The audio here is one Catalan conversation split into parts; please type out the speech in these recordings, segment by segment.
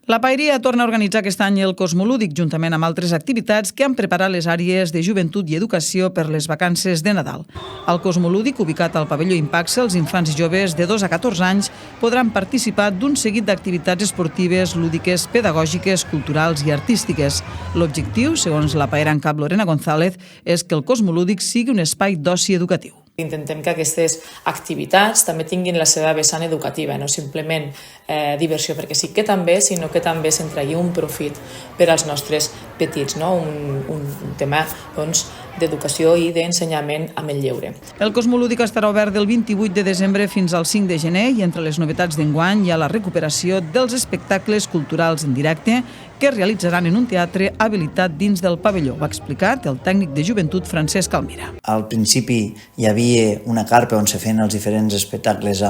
La Paeria torna a organitzar aquest any el Cosmolúdic, juntament amb altres activitats que han preparat les àrees de joventut i educació per les vacances de Nadal. Al Cosmolúdic, ubicat al pavelló Impaxe, els infants i joves de 2 a 14 anys podran participar d'un seguit d'activitats esportives, lúdiques, pedagògiques, culturals i artístiques. L'objectiu, segons la Paera en cap Lorena González, és que el Cosmolúdic sigui un espai d'oci educatiu. Intentem que aquestes activitats també tinguin la seva vessant educativa, no simplement diversió, perquè sí que també, sinó que també se'n tregui un profit per als nostres petits, no? un tema d'educació i d'ensenyament amb el lleure. El Cosmolúdic estarà obert del 28 de desembre fins al 5 de gener i entre les novetats d'enguany hi ha la recuperació dels espectacles culturals en directe que es realitzaran en un teatre habilitat dins del pavelló. Ho ha explicat el tècnic de joventut Francesc Almira. Al principi hi havia una carpa on se feien els diferents espectacles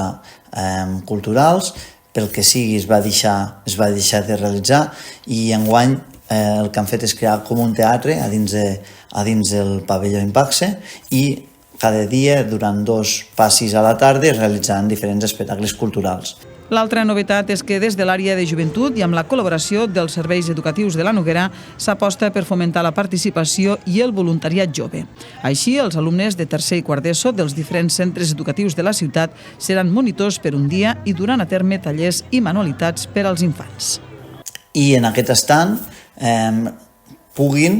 culturals, pel que sigui es va deixar de realitzar i enguany el que han fet és crear com un teatre a dins del pavelló Impaxe i cada dia, durant 2 passis a la tarda, es realitzaran diferents espectacles culturals. L'altra novetat és que des de l'àrea de joventut i amb la col·laboració dels serveis educatius de la Noguera s'aposta per fomentar la participació i el voluntariat jove. Així, els alumnes de tercer i quart d'ESO dels diferents centres educatius de la ciutat seran monitors per un dia i duran a terme tallers i manualitats per als infants. I en aquest estant puguin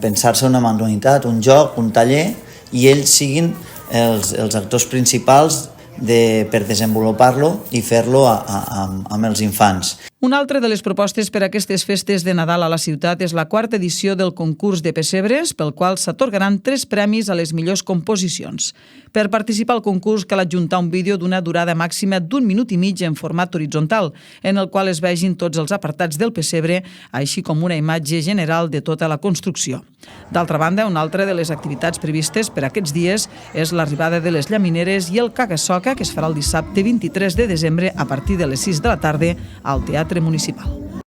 pensar-se una manualitat, un joc, un taller, i ells siguin els actors principals per desenvolupar-lo i fer-lo amb els infants. Una altra de les propostes per a aquestes festes de Nadal a la ciutat és la 4ª edició del concurs de pessebres, pel qual s'atorgaran 3 premis a les millors composicions. Per participar al concurs cal adjuntar un vídeo d'una durada màxima d'1 minut i mig en format horitzontal, en el qual es vegin tots els apartats del pessebre, així com una imatge general de tota la construcció. D'altra banda, una altra de les activitats previstes per aquests dies és l'arribada de les llamineres i el caga-soca, que es farà el dissabte 23 de desembre a partir de les 6 de la tarda al Teatre Municipal.